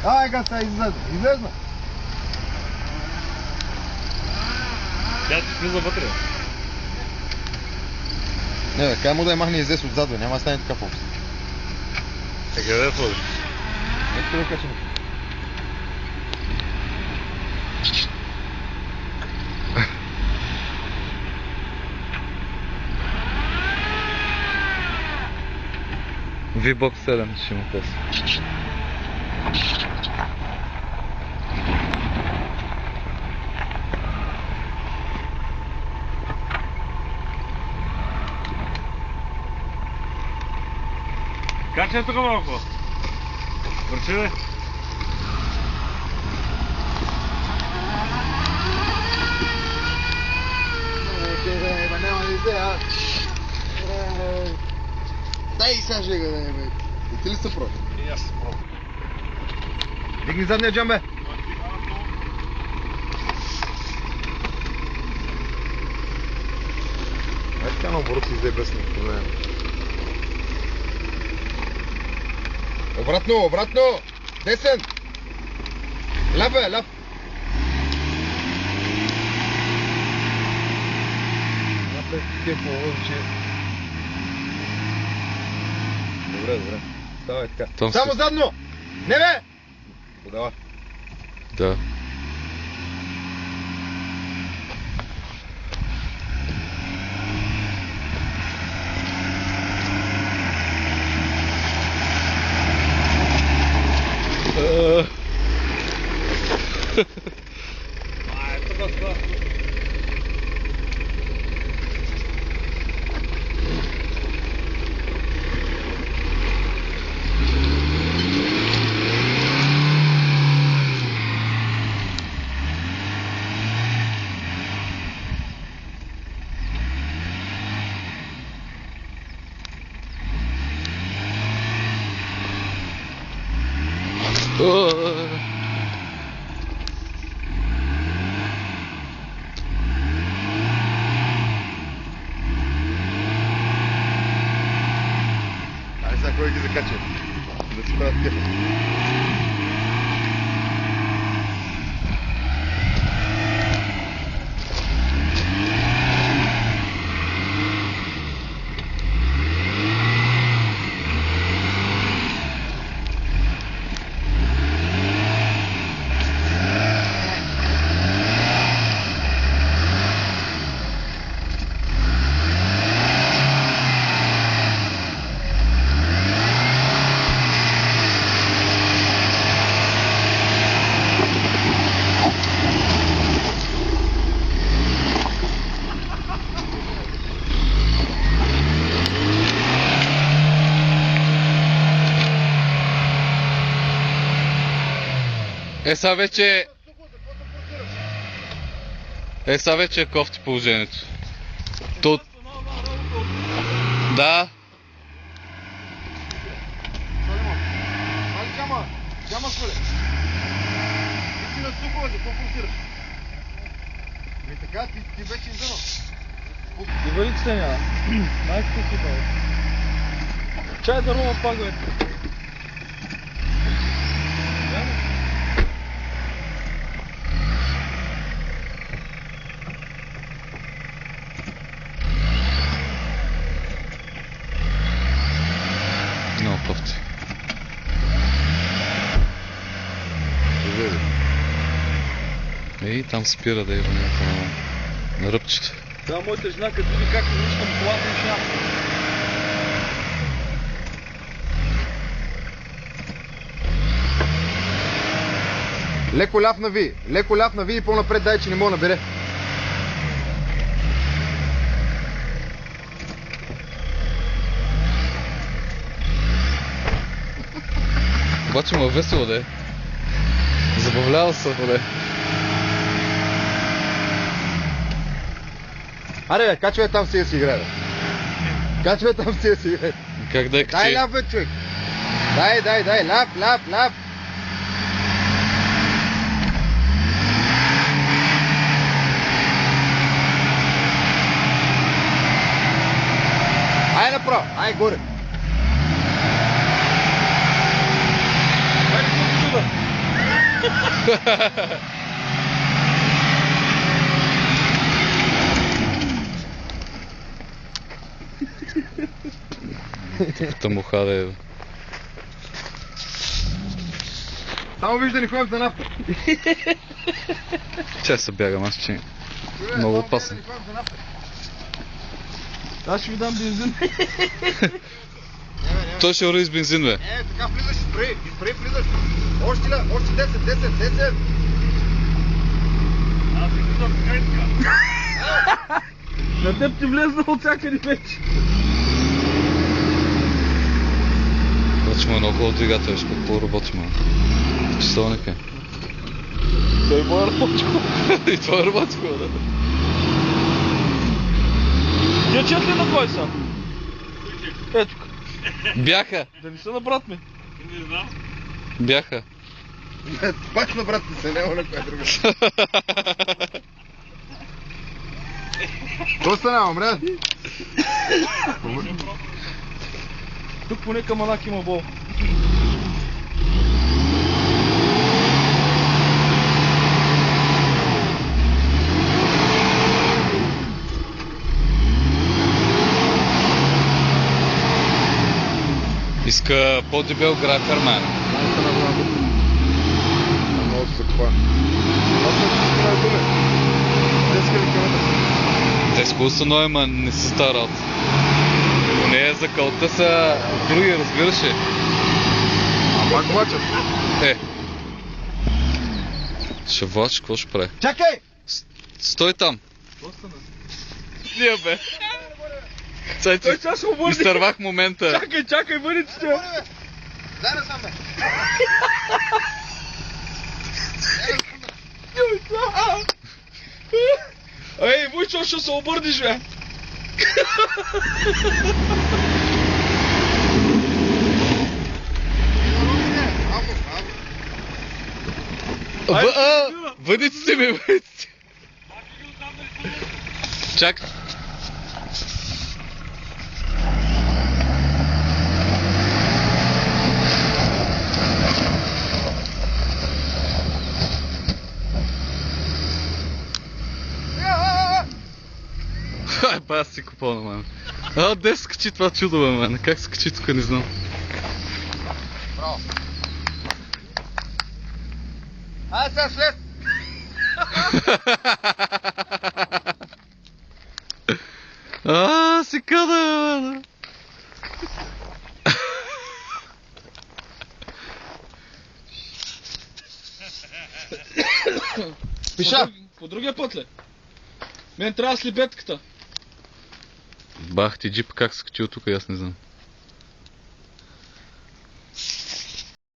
Ай, га сега излезна. Тя ти влиза вътре. Не, бе, кай му да я махне излез отзад, бе, няма да стане така фокус. Къде да я сложиш? Ето да качим. V-Box 7 ще му после. Качай тук малко. Върчи бе. Няма да идея. Дай сега жега, бе. И ти ли се пробва? И аз се пробвам. Дигни задния джамбе. Ай така наоборот си взе без проблем. Обратно, обратно! Десен! Ляв бе, ляв! Напред ти е по-лъвче. Добре, добре. Давай така. Там Само си. задно! Не бе! Подава. Да. Ай сега кой ги закача? Да си правят кефа. Сега вече е кофти положението. Тут. Да. Джама свали. Ти на стукове, какво форсираш? Ами така, ти вече издънал. И валите се няма. Майката си това. Чай да рова пак, бе. Много кофти. И там спира да има някакво на ръбчето. Да, моята жена като види как връщам колата и шляпа. Леко ляв нави и по-напред дай, че не мога набере. Обаче му е весело да е. Забавлява се да е. Аре бе, качвай там си да си играе, бе. Качвай там си да си играе. Как да е Дай качи? ляв, бе, човек. Дай, ляв. Ай направо, ай горе. Хайде, тук, Като му хаде. Само виж да ни ходим за нафта. Че се бягам аз, че много опасно. Аз ще ви дам бензин. Той ще уреди с бензин, бе. Така влизаш, изпрей влизаш. Още 10. Аз си влизам в кайска. На теб ти влезна от всякъде вече. Бачма е много хубав двигател, ще какво работи, ма. Часовник е. Той му е работил. И това е работи, да. Дячет ли на кой са? Ето. Бяха! Да не са на брат ми. Не знам. Бяха. Пак на брат ти се, няма на коя друга. Какво стана, брат? Тук поне каманак има бол. Иска по-дебел графер, мен. Много се купа. Аз съм си спина думе. 10 км. Те скусно, но ма не се старат. Но не е за кълта са други, разбираш ли? А пак влачат. Ще влачи, какво ще прави? Чакай! Стой там! Ние, бе! Той сега ще обърне. Изтървах момента. Чакай, бъдете. Дай да сам, бе. Ей, Войчо, ще се обърнеш, бе. Въдиците ми, въдиците! Чакай! Ай, ба, аз си купона, ман. Де се качи това чудо, бе, ман? Как се качи тук, не знам. Браво. Айде сега след! Си када, бе, Пиша! По другия път ли? Мен трябва с лебедката. Бах ти джип, как се качи от тук, аз не знам.